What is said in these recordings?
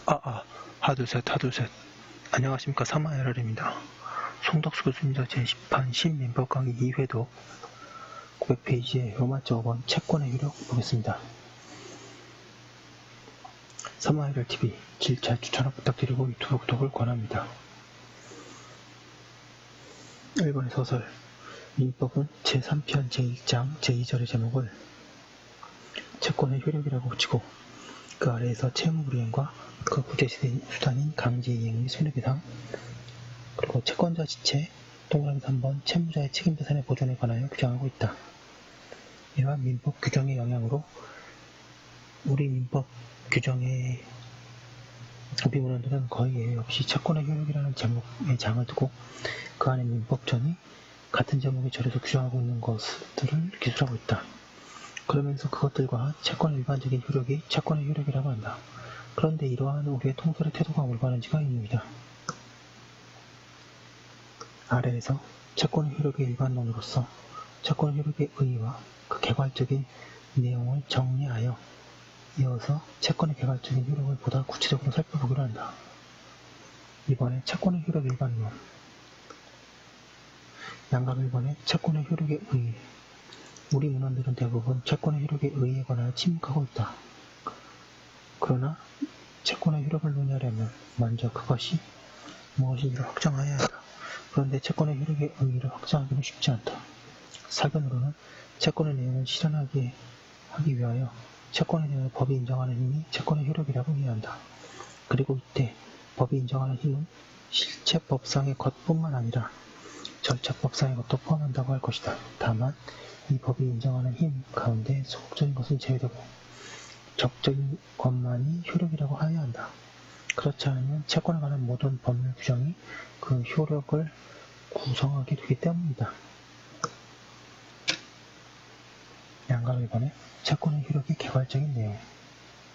하둘셋. 안녕하십니까. 사마RR입니다. 송덕수 교수님과 제10판 신민법 강의 2회독 900페이지의 로마자 5번 채권의 효력 보겠습니다. 사마RRTV 잘 추천을 부탁드리고 유튜브 구독을 권합니다. 1번의 소설 민법은 제3편 제1장 제2절의 제목을 채권의 효력이라고 붙이고 그 아래에서 채무불이행과 그 구제수단인 강제이행 및 손해배상, 그리고 채권자 지체 동그라미 3번 채무자의 책임자산의 보존에 관하여 규정하고 있다. 이러한 민법 규정의 영향으로 우리 민법 규정의 우리문헌들은 거의 예외 없이 채권의 효력이라는 제목의 장을 두고 그 안에 민법전이 같은 제목의 절에서 규정하고 있는 것들을 기술하고 있다. 그러면서 그것들과 채권의 일반적인 효력이 채권의 효력이라고 한다. 그런데 이러한 우리의 통설의 태도가 올바른지가 의문이다. 아래에서 채권의 효력의 일반론으로서 채권의 효력의 의의와 그 개괄적인 내용을 정리하여 이어서 채권의 개괄적인 효력을 보다 구체적으로 살펴보기로 한다. 이번에 채권의 효력 일반론, 양각 1번에 채권의 효력의 의의. 우리 문헌들은 대부분 채권의 효력의 의의에 관하여 침묵하고 있다. 그러나 채권의 효력을 논의하려면 먼저 그것이 무엇인지를 확정해야 한다. 그런데 채권의 효력의 의의를 확정하기는 쉽지 않다. 사견으로는 채권의 내용을 실현하기 위하여 채권에 대하여 법이 인정하는 힘이 채권의 효력이라고 이해한다. 그리고 이때 법이 인정하는 힘은 실체법상의 것뿐만 아니라 절차법상의 것도 포함한다고 할 것이다. 다만 이 법이 인정하는 힘 가운데 소극적인 것은 제외되고 적적인 것만이 효력이라고 해야 한다. 그렇지 않으면 채권에 관한 모든 법률 규정이 그 효력을 구성하게 되기 때문이다. 양각 1번에 채권의 효력의 개괄적인 내용.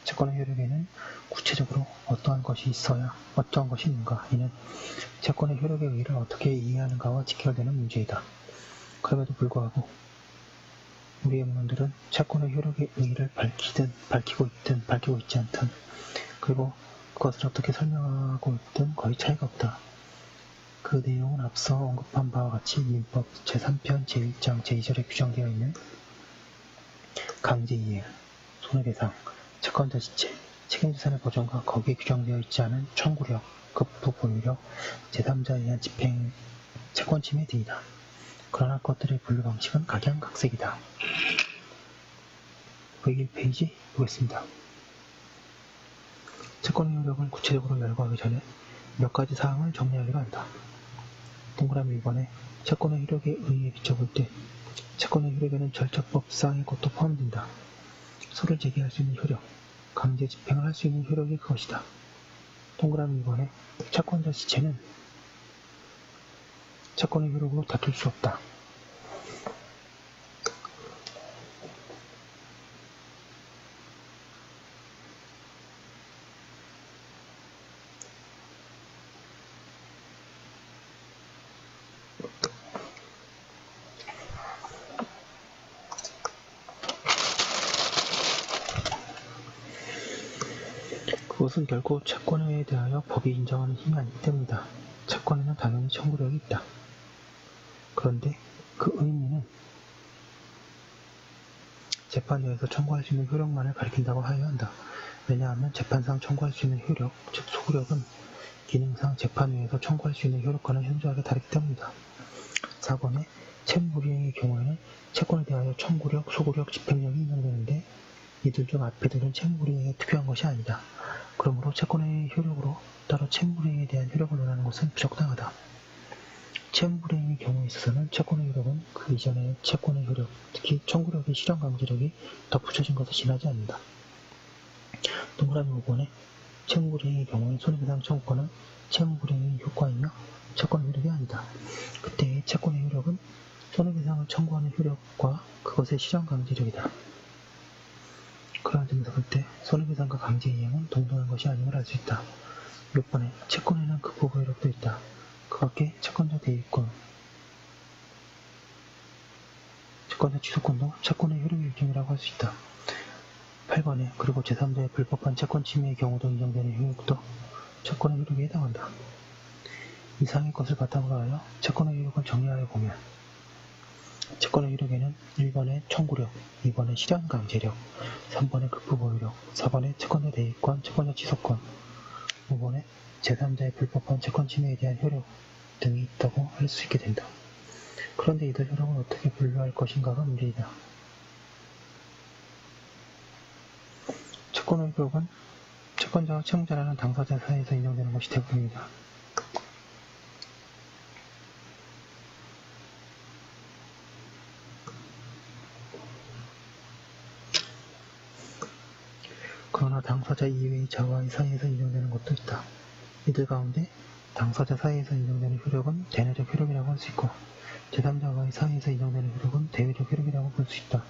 채권의 효력에는 구체적으로 어떠한 것이 있어야 어떠한 것이 있는가. 이는 채권의 효력의 의의를 어떻게 이해하는가와 직결되는 문제이다. 그럼에도 불구하고 우리의 문헌들은 채권의 효력의 의의를 밝히고 있지 않든, 그리고 그것을 어떻게 설명하고 있든 거의 차이가 없다. 그 내용은 앞서 언급한 바와 같이 민법 제3편 제1장 제2절에 규정되어 있는 강제이행, 손해배상, 채권자 지체, 책임자산의 보존과 거기에 규정되어 있지 않은 청구력, 급부 보유력, 제3자에 의한 집행, 채권침해 등이다. 그러나 그것들의 분류 방식은 각양각색이다. 101페이지 보겠습니다. 채권의 효력을 구체적으로 열거하기 전에 몇 가지 사항을 정리하기로 한다. 동그라미 1번에 채권의 효력의 의의에 비춰볼 때 채권의 효력에는 절차법상의 것도 포함된다. 소를 제기할 수 있는 효력, 강제 집행을 할 수 있는 효력이 그것이다. 동그라미 2번에 채권자 지체는 채권의 효력으로 다툴 수 없다. 그것은 결코 채권에 대하여 법이 인정하는 힘이 아니기 때문이다. 채권에는 당연히 청구력이 있다. 그런데 그 의미는 재판부에서 청구할 수 있는 효력만을 가리킨다고 하여야 한다. 왜냐하면 재판상 청구할 수 있는 효력, 즉 소구력은 기능상 재판위에서 청구할 수 있는 효력과는 현저하게 다르기 때문이다. 4번에 채무불이행의 경우에는 채권에 대하여 청구력, 소구력, 집행력이 인정되는데 이들 중 앞에 들은 채무불이행에 특유한 것이 아니다. 그러므로 채권의 효력으로 따로 채무불이행에 대한 효력을 논하는 것은 부적당하다. 채무불이행의 경우에 있어서는 채권의 효력은 그 이전의 채권의 효력, 특히 청구력의 실현 강제력이 덧붙여진 것에 지나지 않는다. 동그라미 5번에 채무불이행의 경우에 손해배상 청구권은 채무불이행의 효과이며 채권의 효력이 아니다. 그때의 채권의 효력은 손해배상을 청구하는 효력과 그것의 실현 강제력이다. 그러한 점에서 볼 때 손해배상과 강제이행은 동등한 것이 아님을 알 수 있다. 6번에 채권에는 급부보유력도 있다. 그 밖에 채권자 대위권, 채권자 취소권도 채권의 효력의 일종이라고 할 수 있다. 8번에 그리고 제3자의 불법한 채권 침해의 경우도 인정되는 효력도 채권의 효력에 해당한다. 이상의 것을 바탕으로 하여 채권의 효력을 정리하여 보면 채권의 효력에는 1번의 청구력, 2번의 실현강제력, 3번의 급부보유력, 4번의 채권자 대입권, 채권자 취소권, 5번의 제3자의 불법한 채권 침해에 대한 효력 등이 있다고 할 수 있게 된다. 그런데 이들 효력을 어떻게 분류할 것인가가 문제이다. 채권의 효력은 채권자와 채무자라는 당사자 사이에서 인정되는 것이 대부분이다. 그러나 당사자 이외의 자와의 사이에서 인정되는 것도 있다. 이들 가운데 당사자 사이에서 인정되는 효력은 대내적 효력이라고 할 수 있고 제3자와의 사이에서 인정되는 효력은 대외적 효력이라고 볼 수 있다.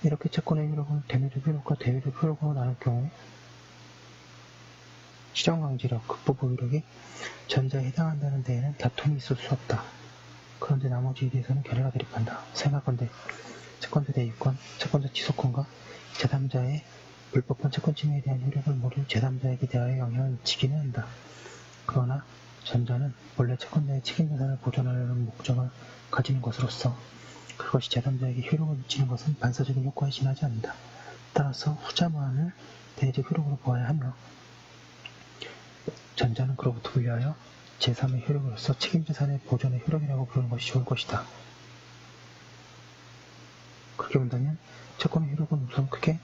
이렇게 채권의 효력을 대내적 효력과 대외적 효력으로 나눌 경우 실현강제력, 급부보유력이 전자에 해당한다는 데에는 다툼이 있을 수 없다. 그런데 나머지에 대해서는 견해가 대립한다. 생각건대 채권자 대입권, 채권자 취소권과 제3자의 불법한 채권 침해에 대한 효력을 모두 제3자에게 대하여 영향을 미치기는 한다. 그러나 전자는 원래 채권자의 책임자산을 보존하려는 목적을 가지는 것으로서 그것이 제3자에게 효력을 미치는 것은 반사적인 효과에 지나지 않는다. 따라서 후자만을 대내적 효력으로 보아야 하며 전자는 그로부터 분리하여 제3의 효력으로서 책임자산의 보존의 효력이라고 부르는 것이 좋을 것이다. 그렇게 본다면 채권의 효력은 우선 크게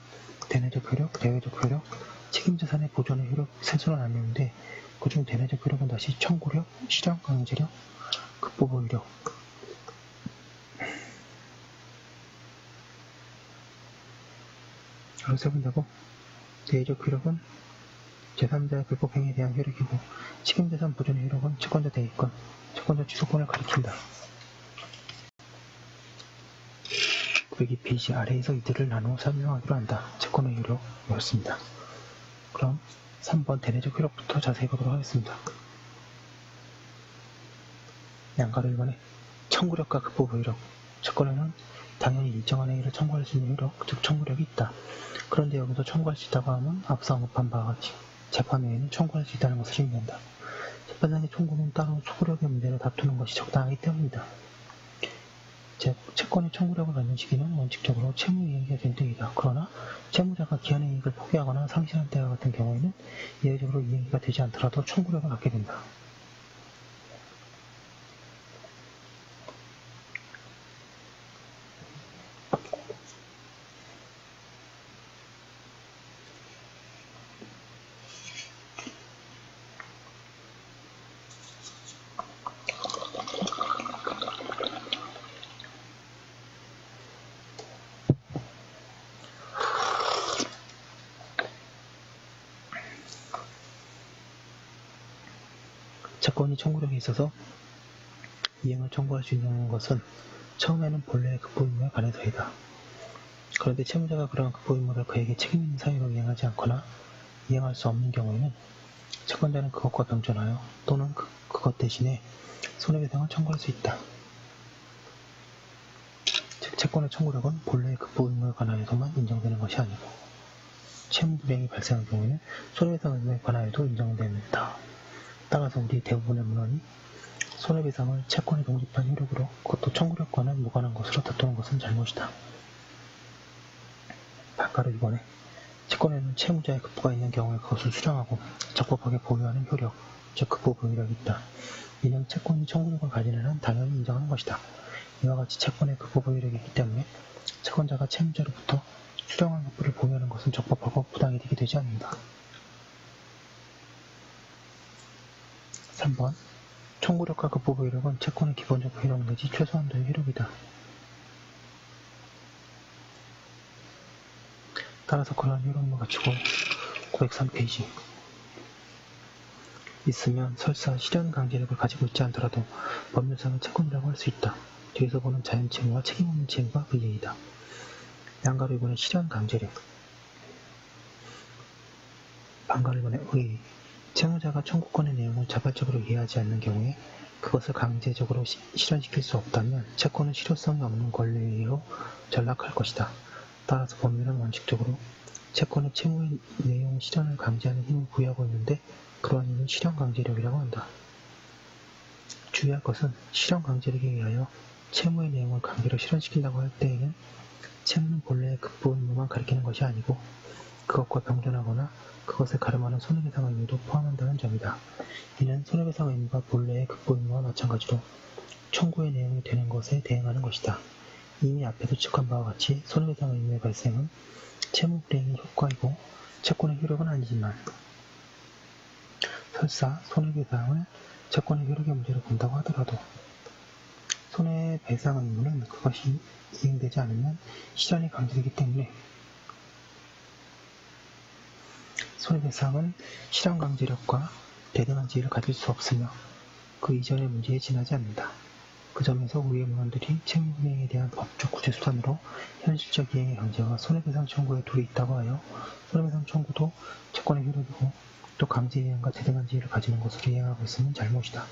대내적 효력, 대외적 효력, 책임자산의 보존의 효력 셋으로 나뉘는데 그중 대내적 효력은 다시 청구력, 실현강제력, 급부보유력, 그래서 본다고 대외적 효력은 제3자의 불법행위에 대한 효력이고 책임자산 보존의 효력은 채권자 대입권, 채권자 취소권을 가리킨다. 902페이지 아래에서 이들을 나누어 설명하기로 한다. 채권의 효력이었습니다. 그럼 3번 대내적 효력부터 자세히 보도록 하겠습니다. 양가로 1번에 청구력과 급부보유력. 채권에는 당연히 일정한 행위를 청구할 수 있는 효력, 즉 청구력이 있다. 그런데 여기서 청구할 수 있다고 하면 앞서 언급한 바와 같이 재판 외에는 청구할 수 있다는 것을 의미한다. 재판장의 청구는 따로 소구력의 문제를 다투는 것이 적당하기 때문이다. 채권의 청구력을 갖는 시기는 원칙적으로 채무이행이 될 때이다. 그러나 채무자가 기한의 이익을 포기하거나 상실한 때와 같은 경우에는 예외적으로 이행이 되지 않더라도 청구력을 갖게 된다. 채권이 청구력에 있어서 이행을 청구할 수 있는 것은 처음에는 본래의 급부의무에 관해서이다. 그런데 채무자가 그러한 급부의무를 그에게 책임 있는 사유로 이행하지 않거나 이행할 수 없는 경우에는 채권자는 그것과 병존하여 또는 그것 대신에 손해배상을 청구할 수 있다. 즉 채권의 청구력은 본래의 급부의무에 관하여서만 인정되는 것이 아니고 채무불이행이 발생한 경우에는 손해배상에 관하여도 인정된다. 따라서 우리 대부분의 문헌이 손해배상을 채권이 독립한 효력으로 그것도 청구력과는 무관한 것으로 다투는 것은 잘못이다. 반가로 2번에 채권에는 채무자의 급부가 있는 경우에 그것을 수령하고 적법하게 보유하는 효력, 즉 급부보유력이 있다. 이는 채권이 청구력을 가지는 한 당연히 인정하는 것이다. 이와 같이 채권의 급부보유력이 있기 때문에 채권자가 채무자로부터 수령한 급부를 보유하는 것은 적법하고 부당이득이 되지 않는다. 3번 청구력과 급부보유력은 채권의 기본적 효력 내지 최소한도의 효력이다. 따라서 그러한 효력을 갖추고 903페이지 있으면 설사 실현강제력을 가지고 있지 않더라도 법률상은 채권이라고 할 수 있다. 뒤에서 보는 자연채무와 책임없는 채무가 그 예이다. 양가로 2번의 실현강제력, 반가로 2번의 의, 채무자가 청구권의 내용을 자발적으로 이해하지 않는 경우에 그것을 강제적으로 실현시킬 수 없다면 채권은 실효성이 없는 권리로 전락할 것이다. 따라서 법률은 원칙적으로 채권의 채무의 내용 실현을 강제하는 힘을 부여하고 있는데 그러한 힘을 실현강제력이라고 한다. 주의할 것은 실현강제력에 의하여 채무의 내용을 강제로 실현시킨다고 할 때에는 채무는 본래의 급부 의무만 가리키는 것이 아니고 그것과 병존하거나 그것을 가름하는 손해배상 의무도 포함한다는 점이다. 이는 손해배상 의무가 본래의 급부 의무와 마찬가지로 청구의 내용이 되는 것에 대응하는 것이다. 이미 앞에서 지적한 바와 같이 손해배상 의무의 발생은 채무 불이행의 효과이고 채권의 효력은 아니지만 설사 손해배상을 채권의 효력의 문제로 본다고 하더라도 손해배상 의무는 그것이 이행되지 않으면 실현이 강제되기 때문에 손해배상은 실현강제력과 대등한 지위를 가질 수 없으며 그 이전의 문제에 지나지 않는다. 그 점에서 우리의 문헌들이 채무불이행에 대한 법적 구제수단으로 현실적 이행의 강제와 손해배상 청구에 둘이 있다고 하여 손해배상 청구도 채권의 효력이고 또 강제이행과 대등한 지위를 가지는 것으로 이행하고 있으면 잘못이다.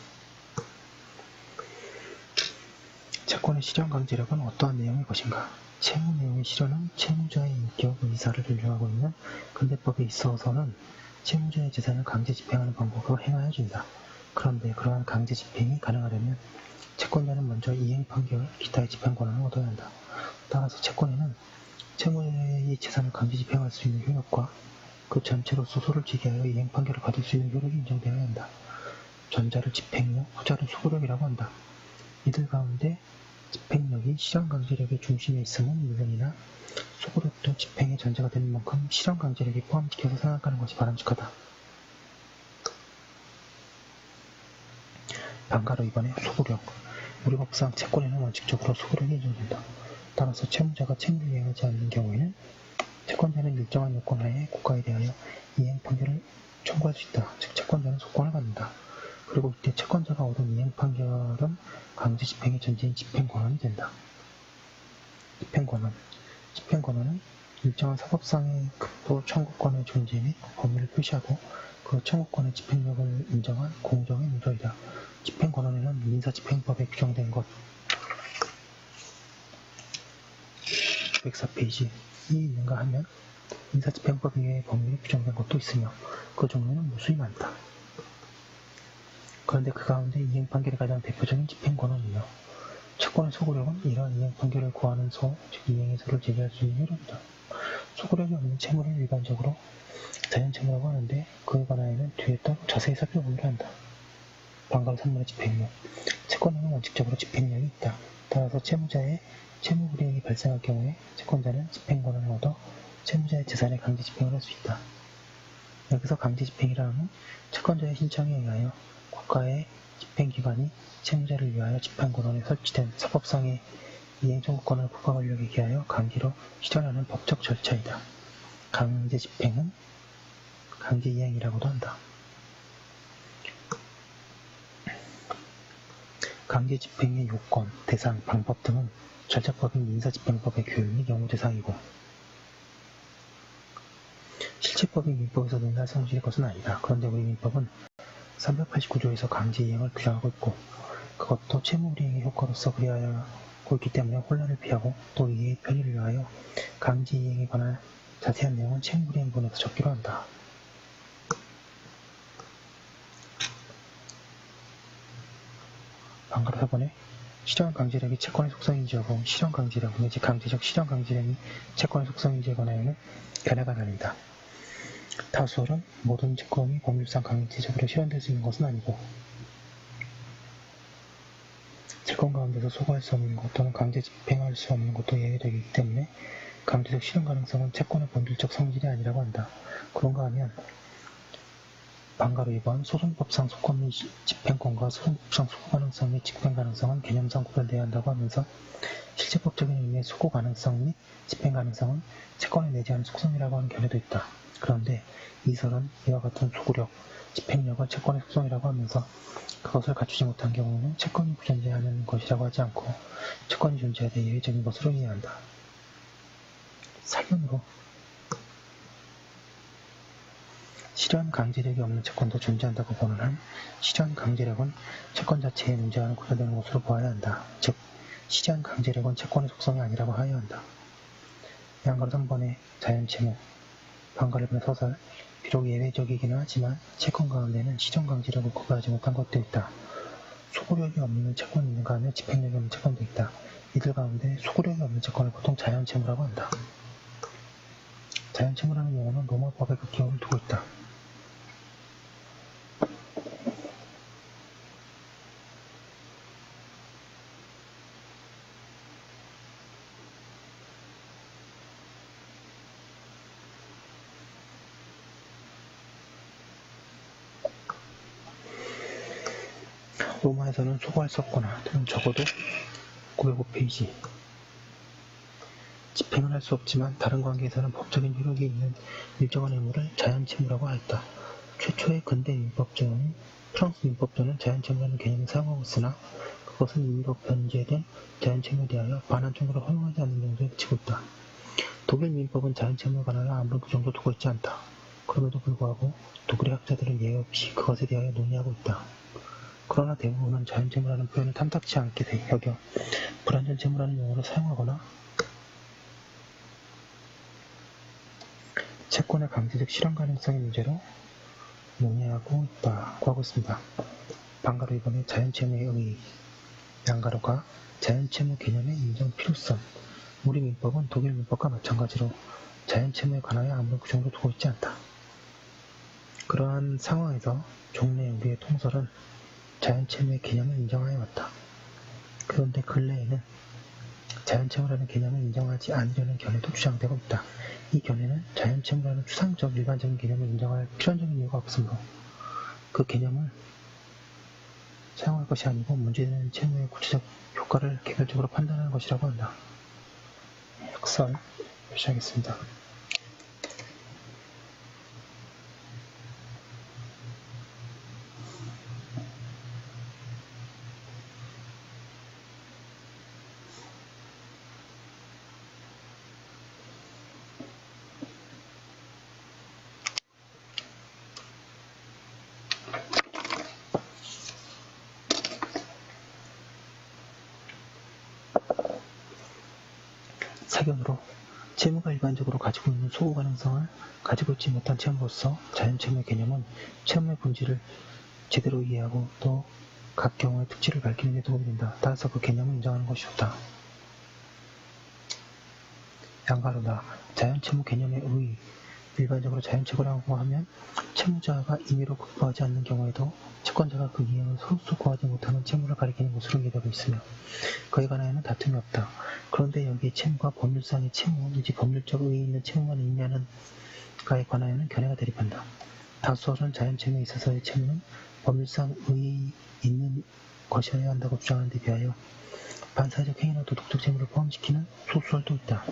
채권의 실현강제력은 어떠한 내용의 것인가? 채무 내용의 실현은 채무자의 인격, 의사를 존중하고 있는 근대법에 있어서는 채무자의 재산을 강제 집행하는 방법으로 행하여 준다. 그런데 그러한 강제 집행이 가능하려면 채권자는 먼저 이행 판결, 기타의 집행 권한을 얻어야 한다. 따라서 채권에는 채무자의 재산을 강제 집행할 수 있는 효력과 그 전체로 소송을 제기하여 이행 판결을 받을 수 있는 효력이 인정되어야 한다. 전자를 집행력, 후자를 소구력이라고 한다. 이들 가운데 집행력이 실현강제력의 중심에 있음은 물론이나 소구력도 집행의 전제가 되는 만큼 실현강제력이 포함시켜서 생각하는 것이 바람직하다. 반가로 이번에 소구력. 우리 법상 채권에는 원칙적으로 소구력이 인정된다. 따라서 채무자가 채무를 이행하지 않는 경우에는 채권자는 일정한 요건 하에 국가에 대하여 이행 판결을 청구할 수 있다. 즉 채권자는 소권을 갖는다. 그리고 이때 채권자가 얻은 이행 판결은 강제 집행의 전제인 집행 권한이 된다. 집행 권한은 일정한 사법상의 급부 청구권의 존재 및 범위를 표시하고 그 청구권의 집행력을 인정한 공정의 문서이다. 집행 권한에는 민사집행법에 규정된 것 104페이지에 있는가 하면 민사집행법 이외의 법률에 규정된 것도 있으며 그 종류는 무수히 많다. 그런데 그 가운데 이행 판결이 가장 대표적인 집행 권한이며 채권의 소구력은 이러한 이행 판결을 구하는 소, 즉 이행의소를 제기할 수 있는 효력이다. 소구력이 없는 채무를 일반적으로 자연채무라고 하는데 그에 관하여는 뒤에 따로 자세히 살펴보기로 한다. 반가로 3번의 집행력. 채권에는 원칙적으로 집행력이 있다. 따라서 채무자의 채무불이행이 발생할 경우에 채권자는 집행권한을 얻어 채무자의 재산에 강제 집행을 할 수 있다. 여기서 강제 집행이라 함은 채권자의 신청에 의하여 국가의 집행기관이 채무자를 위하여 집행권한에 설치된 사법상의 이행 청구권을 국가 권력에 기하여 강제로 실현하는 법적 절차이다. 강제 집행은 강제 이행이라고도 한다. 강제 집행의 요건, 대상, 방법 등은 절차법인 민사집행법의 교육 및 연구 대상이고 실체법인 민법에서 논의할 성질의 것은 아니다. 그런데 우리 민법은 389조에서 강제 이행을 규정하고 있고 그것도 채무불이행의 효과로서 그리하고 있기 때문에 혼란을 피하고 또 이해의 편의를 위하여 강제 이행에 관한 자세한 내용은 채무불이행본에서 적기로 한다. 반가로 4번에 실현강제력이 채권의 속성인지 여부, 실현강제력 내지 강제적 실현강제력이 채권의 속성인지에 관하여는 견해가 나뉜다. 타수설은 모든 채권이 법률상 강제적으로 실현될 수 있는 것은 아니고 채권 가운데서 소구할 수 없는 것 또는 강제 집행할 수 없는 것도 예외되기 때문에 강제적 실현 가능성은 채권의 본질적 성질이 아니라고 한다. 그런가 하면 반가로 2번 소송법상 소권 및 집행권과 소송법상 소구 가능성 및 집행 가능성은 개념상 구별되어야 한다고 하면서 실제법적인 의미의 소구 가능성 및 집행 가능성은 채권에 내지 않은 속성이라고 하는 견해도 있다. 그런데 이설은 이와 같은 소구력, 집행력을 채권의 속성이라고 하면서 그것을 갖추지 못한 경우는 채권이 부존재하는 것이라고 하지 않고 채권이 존재하되 예외적인 것으로 이해한다. 사견으로 실현 강제력이 없는 채권도 존재한다고 보는 한 실현 강제력은 채권 자체의 문제와는 구별되는 것으로 보아야 한다. 즉, 실현 강제력은 채권의 속성이 아니라고 하여야 한다. 양가로 3번의 자연채무, 방가를 본 서설, 비록 예외적이기는 하지만 채권 가운데는 시정강제력을 구가하지 못한 것도 있다. 소구력이 없는 채권이 있는가 하면 집행력이 없는 채권도 있다. 이들 가운데 소구력이 없는 채권을 보통 자연채무라고 한다. 자연채무라는 용어는 로마법에 그 기억을 두고 있다. 로마에서는 소구할 수 없거나 또는 적어도 905페이지 집행을 할 수 없지만 다른 관계에서는 법적인 효력이 있는 일정한 의무를 자연채무라고 하였다. 최초의 근대 민법전은 프랑스 민법전은 자연채무라는 개념을 사용하고 있으나 그것은 임의로 변제된 자연채무에 대하여 반환 청구를 허용하지 않는 정도에 그치고 있다. 독일 민법은 자연채무에 관하여 아무런 규정도 두고 있지 않다. 그럼에도 불구하고 독일의 학자들은 예외 없이 그것에 대하여 논의하고 있다. 그러나 대부분은 자연채무라는 표현을 탐탁치 않게 여겨 불완전채무라는 용어를 사용하거나 채권의 강제적 실현 가능성의 문제로 논의하고 있다고 하고 있습니다. 방가로 이번에 자연채무의 의의, 양가로가 자연채무 개념의 인정 필요성, 우리 민법은 독일 민법과 마찬가지로 자연채무에 관하여 아무런 규정도 두고 있지 않다. 그러한 상황에서 종래 우리의 통설은 자연채무의 개념을 인정하여 왔다. 그런데 근래에는 자연채무라는 개념을 인정하지 않으려는 견해도 주장되고 있다. 이 견해는 자연채무라는 추상적 일반적인 개념을 인정할 필연적인 이유가 없으므로 그 개념을 사용할 것이 아니고 문제되는 채무의 구체적 효과를 개별적으로 판단하는 것이라고 한다. 역설 표시하겠습니다. 사견으로 채무가 일반적으로 가지고 있는 소구 가능성을 가지고 있지 못한 채무로서 자연채무의 개념은 채무의 본질을 제대로 이해하고 또 각 경우의 특질을 밝히는 데 도움이 된다. 따라서 그 개념을 인정하는 것이 좋다. 양가로다. 자연채무 개념의 의의, 일반적으로 자연채무라고 하면 채무자가 임의로 극복하지 않는 경우에도 채권자가 그 이행을 소로서 구하지 못하는 채무를 가리키는 것으로 이해되고 있으며 그에 관하여는 다툼이 없다. 그런데 여기에 채무가 법률상의 채무, 내지 법률적 의의 있는 채무만 있냐는가에 관하여는 견해가 대립한다. 다수설은 자연채무에 있어서의 채무는 법률상 의의 있는 것이어야 한다고 주장하는 데 비하여 반사회적 행위나 도덕적 채무를 포함시키는 소수설도 있다.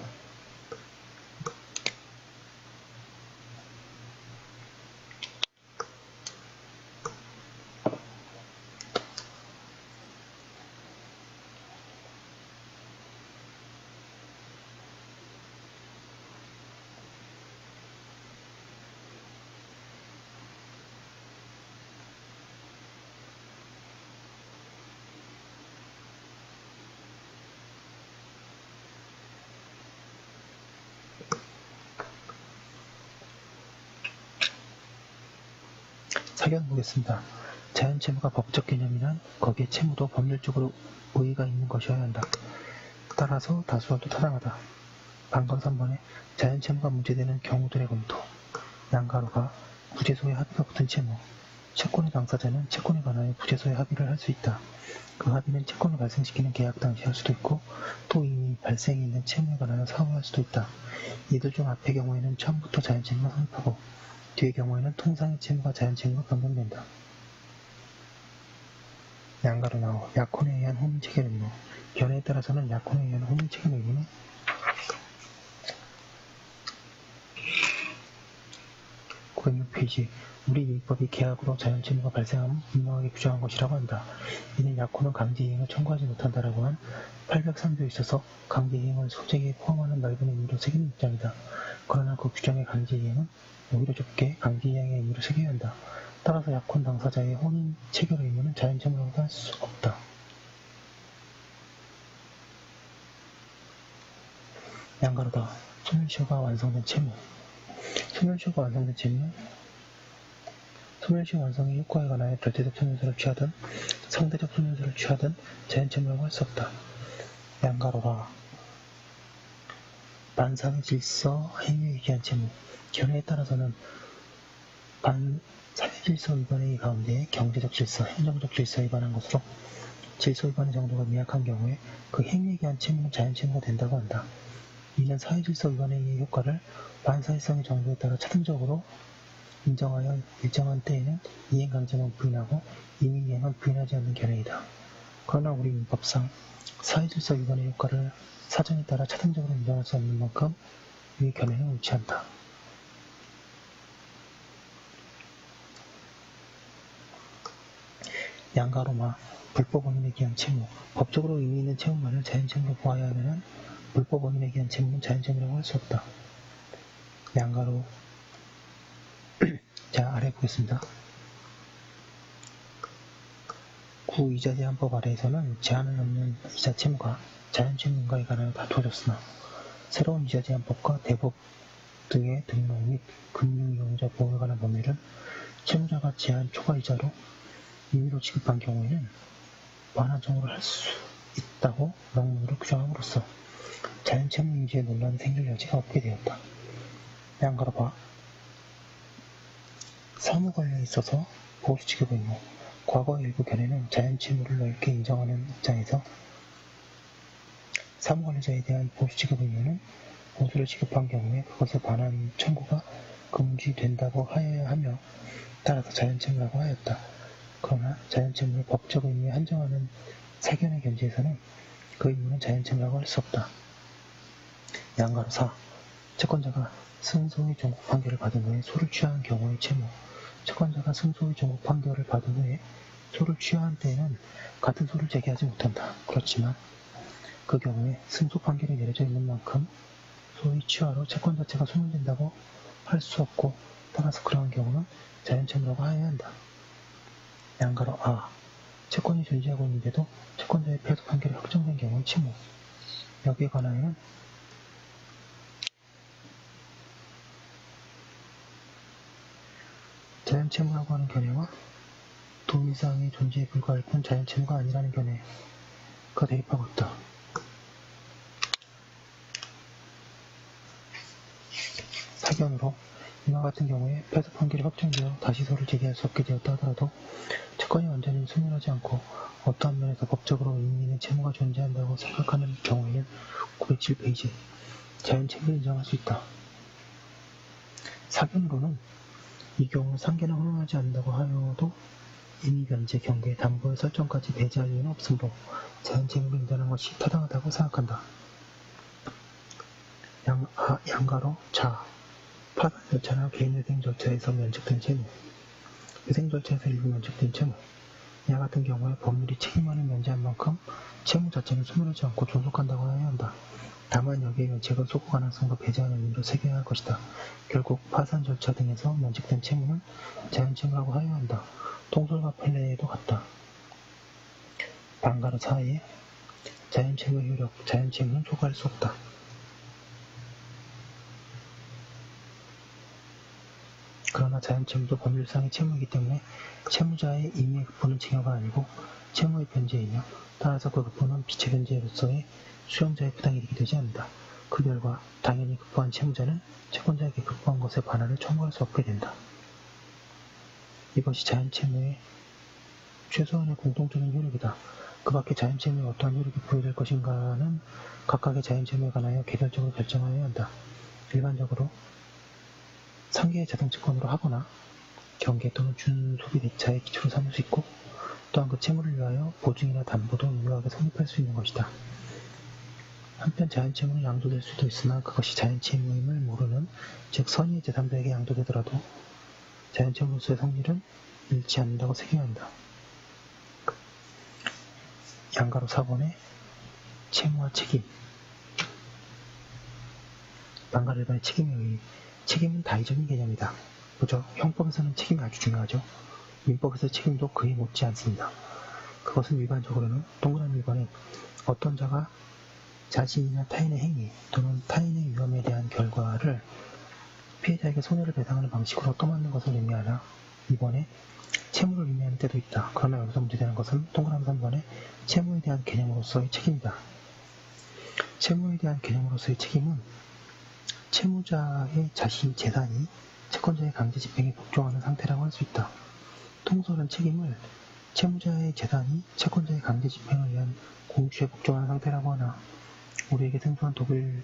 사견 보겠습니다. 자연채무가 법적 개념이란 거기에 채무도 법률적으로 의의가 있는 것이어야 한다. 따라서 다수설도 타당하다. 방금 3번에 자연채무가 문제되는 경우들의 검토, 양가로가 부재소에 합의가 붙은 채무, 채권의 당사자는 채권에 관하여 부재소에 합의를 할 수 있다. 그 합의는 채권을 발생시키는 계약 당시 할 수도 있고 또 이미 발생해 있는 채무에 관하여 사후할 수도 있다. 이들 중 앞의 경우에는 처음부터 자연채무가 성립하고 뒤의 경우에는 통상의 채무가 자연채무로 변경된다. 양가로 나오 약혼에 의한 혼인체결 의무, 견해에 따라서는 약혼에 의한 혼인체결 의무는 906페이지 우리 민법이 계약으로 자연채무가 발생함을 분명하게 규정한 것이라고 한다. 이는 약혼은 강제이행을 청구하지 못한다라고 한 803조에 있어서 강제이행을 소재에 포함하는 넓은 의미로 새기는 입장이다. 그러나 그 규정의 강제이행은 오히려 좁게 강제이행의 의미로 새겨야 한다. 따라서 약혼 당사자의 혼인 체결 의무는 자연채무라고 할 수 없다. 양가로다. 소멸시효가 완성된 채무. 소멸시효가 완성된 채무는 소멸시효 완성의 효과에 관하여 절대적 소멸서를 취하든 상대적 소멸서를 취하든 자연채무라고 할 수 없다. 양가로라. 반사회 질서 행위에 기한 채무. 견해에 따라서는 반사회 질서 위반의 가운데 경제적 질서, 행정적 질서에 위반한 것으로 질서 위반의 정도가 미약한 경우에 그 행위에 기한 채무는 자연채무가 된다고 한다. 이는 사회질서 위반에 의해 효과를 반사회성의 정도에 따라 차등적으로 인정하여 일정한 때에는 이행강제만 부인하고 이민이행은 부인하지 않는 견해이다. 그러나 우리 민법상 사회질서 위반의 효과를 사정에 따라 차등적으로 인정할 수 없는 만큼 이 견해는 옳지 않다. 양가로마. 불법 원인에 기한 채무. 법적으로 의미 있는 채무만을 자연채무로 보아야 하면 불법 원인에 기한 채무는 자연채무라고 할 수 없다. 양가로. 자, 아래 보겠습니다. 구이자제한법 아래에서는 제한을 넘는 이자채무가 자연채무인가에 관하여 다투어졌으나 새로운 이자제한법과 대법 등의 등록 및 금융이용자 보호에 관한 법률은 채무자가 제한 초과이자로 임의로 지급한 경우에는 완화 청구를 할 수 있다고 명문으로 규정함으로써 자연채무 인지의 논란이 생길 여지가 없게 되었다. 양가로봐. 사무관리에 있어서 보수지급 의무. 과거 일부 견해는 자연채무를 넓게 인정하는 입장에서 사무관리자에 대한 보수지급 의무는 보수를 지급한 경우에 그것에 반한 청구가 금지된다고 하여야 하며 따라서 자연채무라고 하였다. 그러나 자연채무를 법적 의무에 한정하는 사견의 견지에서는 그 의무는 자연채무라고 할 수 없다. 양가로 4. 채권자가 승소의 종국 판결을 받은 후에 소를 취하한 경우의 채무. 채권자가 승소의 종국 판결을 받은 후에 소를 취하한 때에는 같은 소를 제기하지 못한다. 그렇지만 그 경우에 승소 판결이 내려져 있는 만큼 소의 취하로 채권 자체가 소멸된다고 할 수 없고 따라서 그러한 경우는 자연채무라고 하여야 한다. 양가로 아. 채권이 존재하고 있는데도 채권자의 패소 판결이 확정된 경우의 채무. 여기에 관하여는 자연채무라고 하는 견해와 도의사항의 존재에 불과할 뿐 자연채무가 아니라는 견해가 대립하고 있다. 사견으로 이와 같은 경우에 패소 판결이 확정되어 다시 소를 제기할 수 없게 되었다 하더라도 채권이 완전히 소멸하지 않고 어떠한 면에서 법적으로 의미 있는 채무가 존재한다고 생각하는 경우에는 907페이지 자연채무를 인정할 수 있다. 사견으로는 이 경우 상계는 허용하지 않는다고 하여도 임의 변제, 경계, 담보의 설정까지 배제할 이유는 없으므로 자연채무를 인정하는 것이 타당하다고 생각한다. 양가로 자. 파산 절차나 개인회생 절차에서 면책된 채무. 회생 절차에서 일부 면책된 채무. 이와 같은 경우에 법률이 책임만을 면제한 만큼 채무 자체는 소멸하지 않고 존속한다고 해야 한다. 다만 여기에 면책은 소구 가능성도 배제하는 의미로 새겨야 할 것이다. 결국 파산 절차 등에서 면책된 채무는 자연채무라고 하여야 한다. 통솔과 판례에도 같다. 반가로 4에 자연채무의 효력, 자연채무는 초과할 수 없다. 그러나 자연채무도 법률상의 채무이기 때문에 채무자의 임의의 급부는 증여가 아니고 채무의 변제이며 따라서 그 급부는 비체 변제로서의 수용자의 부당이 되지 않는다. 그 결과 당연히 급부한 채무자는 채권자에게 급부한 것에 반환을 청구할 수 없게 된다. 이것이 자연채무의 최소한의 공통적인 효력이다. 그 밖에 자연채무에 어떠한 효력이 부여될 것인가는 각각의 자연채무에 관하여 개별적으로 결정하여야 한다. 일반적으로 상계의 자동채권으로 하거나 경계 또는 준소비대차의 기초로 삼을 수 있고 또한 그 채무를 위하여 보증이나 담보도 유효하게 성립할 수 있는 것이다. 한편 자연채무는 양도될 수도 있으나 그것이 자연채무임을 모르는 즉 선의의 제3자에게 양도되더라도 자연채무로서의 성질은 잃지 않는다고 새겨야 한다. 양가로 4번에 채무와 책임. 반가 1번의 책임의 의의. 책임은 다의적인 개념이다. 보죠. 형법에서는 책임이 아주 중요하죠. 민법에서 책임도 그에 못지 않습니다. 그것은 일반적으로는 동그라미 1번에 어떤 자가 자신이나 타인의 행위 또는 타인의 위험에 대한 결과를 피해자에게 손해를 배상하는 방식으로 떠맡는 것을 의미하나 이번에 채무를 의미하는 때도 있다. 그러나 여기서 문제되는 것은 동그라미 3번의 채무에 대한 개념으로서의 책임이다. 채무에 대한 개념으로서의 책임은 채무자의 자신 재산이 채권자의 강제 집행에 복종하는 상태라고 할 수 있다. 통설은 책임을 채무자의 재산이 채권자의 강제 집행을 위한 공취에 복종하는 상태라고 하나 우리에게 생소한 독일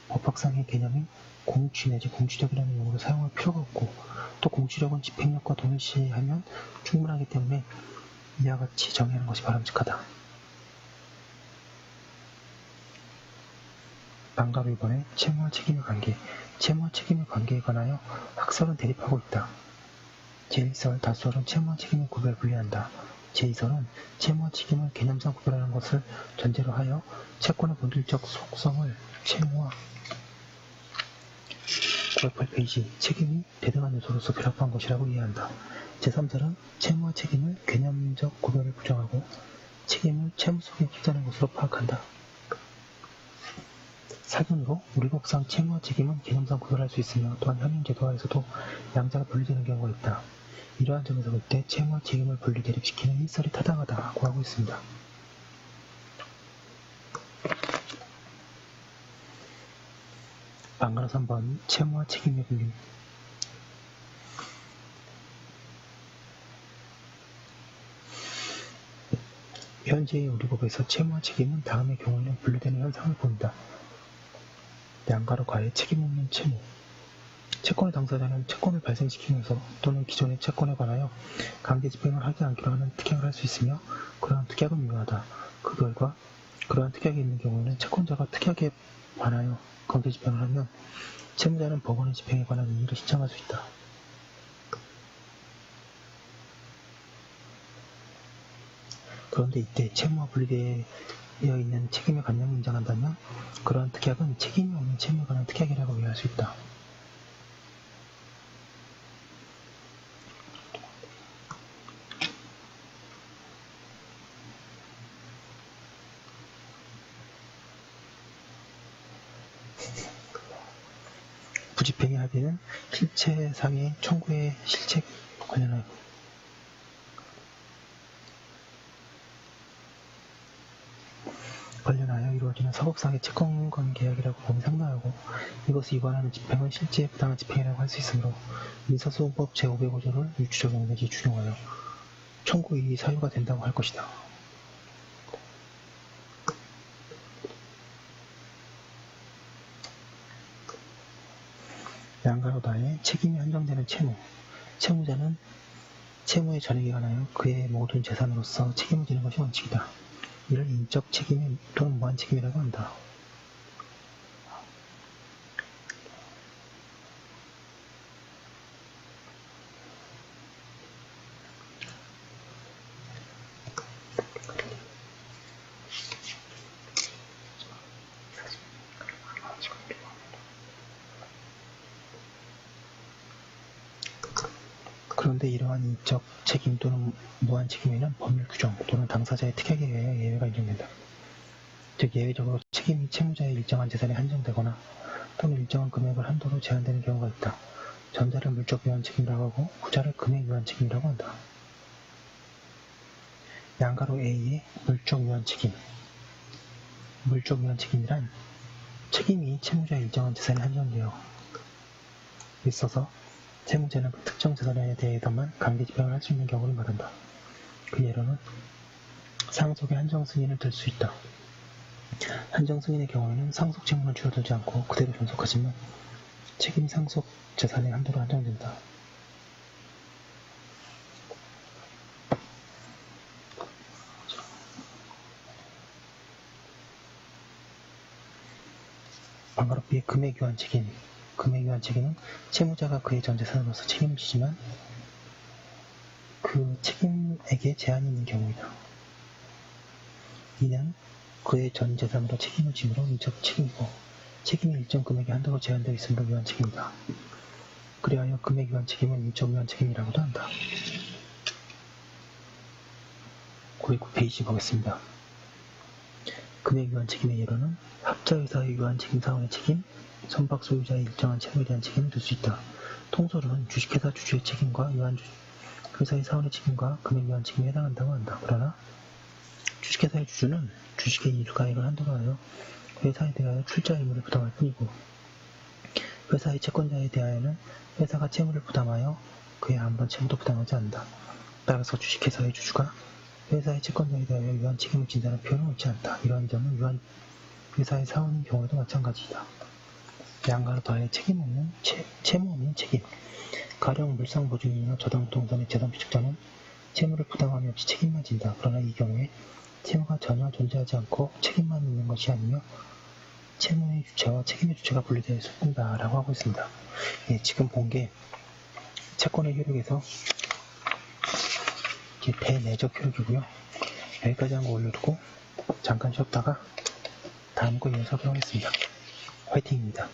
법학상의 개념인 공취 내지 공취력이라는 용어를 사용할 필요가 없고 또 공취력은 집행력과 동일시하면 충분하기 때문에 이와 같이 정의하는 것이 바람직하다. 방가로 이번에 채무와 책임의 관계, 채무와 책임의 관계에 관하여 학설은 대립하고 있다. 제1설, 다설은 채무와 책임의 구별 분리한다. 제2설은 채무와 책임을 개념상 구별하는 것을 전제로 하여 채권의 본질적 속성을 채무와 908페이지 책임이 대등한 요소로서 결합한 것이라고 이해한다. 제3설은 채무와 책임을 개념적 구별을 부정하고 책임을 채무 속에 흡수하는 것으로 파악한다. 사견으로 우리 법상 채무와 책임은 개념상 구별할 수 있으며 또한 현행 제도화에서도 양자가 분리되는 경우가 있다. 이러한 점에서 볼 때 채무와 책임을 분리 대립시키는 일설이 타당하다고 하고 있습니다. 방가로 3번 채무와 책임의 분리. 현재의 우리 법에서 채무와 책임은 다음의 경우에는 분리되는 현상을 보인다. 양가로 과에 책임 없는 채무. 채권의 당사자는 채권을 발생시키면서 또는 기존의 채권에 관하여 강제 집행을 하지 않기로 하는 특약을 할 수 있으며 그러한 특약은 유효하다. 그 결과 그러한 특약이 있는 경우에는 채권자가 특약에 관하여 강제 집행을 하면 채무자는 법원의 집행에 관한 이의를 신청할 수 있다. 그런데 이때 채무와 분리되어 있는 책임의 관념을 인정한다면 그러한 특약은 책임이 없는 채무에 관한 특약이라고 이해할 수 있다. 부집행의 합의는 실체상의 청구의 실체 관련하여 이루어지는 사법상의 채권관계약이라고 범위 상당하고 이것을 위반하는 집행은 실제 부당한 집행이라고 할 수 있으므로 민사소송법 제505조를 유추적용 내지 준용하여 청구이익이 사유가 된다고 할 것이다. 양가로 나의 책임이 한정되는 채무. 채무자는 채무의 전액에 관하여 그의 모든 재산으로서 책임을 지는 것이 원칙이다. 이를 인적 책임 또는 무한 책임이라고 한다. 그런데 이러한 인적 책임 또는 무한 책임에는 법률 규정 또는 당사자의 특약에 의하여 예외가 인정된다. 즉 예외적으로 책임이 채무자의 일정한 재산에 한정되거나 또는 일정한 금액을 한도로 제한되는 경우가 있다. 전자를 물적 유한 책임이라고 하고 후자를 금액 유한 책임이라고 한다. 양가로 A의 물적 유한 책임. 물적 유한 책임이란 책임이 채무자의 일정한 재산에 한정되어 있어서 채무자는 그 특정 재산에 대해서만 강제 집행을 할 수 있는 경우를 말한다. 그 예로는 상속의 한정 승인을 들 수 있다. 한정 승인의 경우에는 상속 채무는 줄어들지 않고 그대로 존속하지만 책임이 상속 재산의 한도로 한정된다. 방가로 B의 금액 유한 책임. 금액 유한 책임은 채무자가 그의 전 재산으로서 책임을 지지만 그 책임에게 제한이 있는 경우이다. 이는 그의 전 재산으로 책임을 지므로 인적 책임이고 책임이 일정 금액의 한도로 제한되어 있으므로 유한 책임이다. 그리하여 금액 유한 책임은 인적 유한 책임이라고도 한다. 929페이지 보겠습니다. 금액유한 책임의 예로는 합자회사의 유한책임 사원의 책임, 선박 소유자의 일정한 채무에 대한 책임을 들 수 있다. 통설은 주식회사 주주의 책임과 회사의 사원의 책임과 금액유한 책임에 해당한다고 한다. 그러나 주식회사의 주주는 주식의 일가액을 한도로 하여 회사에 대하여 출자 의무를 부담할 뿐이고 회사의 채권자에 대하여는 회사가 채무를 부담하여 그에 한번 채무도 부담하지 않는다. 따라서 주식회사의 주주가 회사의 채권자에 대하여 유한 책임을 진다는 표현은 옳지 않다. 이러한 점은 유한 회사의 사원인 경우에도 마찬가지이다. 양가로 더하여 채무 없는 책임. 가령 물상보증인이나 저당부동산의 재산비축자는 채무를 부담함이 없이 책임만 진다. 그러나 이 경우에 채무가 전혀 존재하지 않고 책임만 있는 것이 아니며 채무의 주체와 책임의 주체가 분리되어 있을 뿐이다 라고 하고 있습니다. 예, 지금 본 게 채권의 효력에서 대내적 효력이고요. 여기까지 한 거 올려두고 잠깐 쉬었다가 다음 거 이어서 하겠습니다. 화이팅입니다.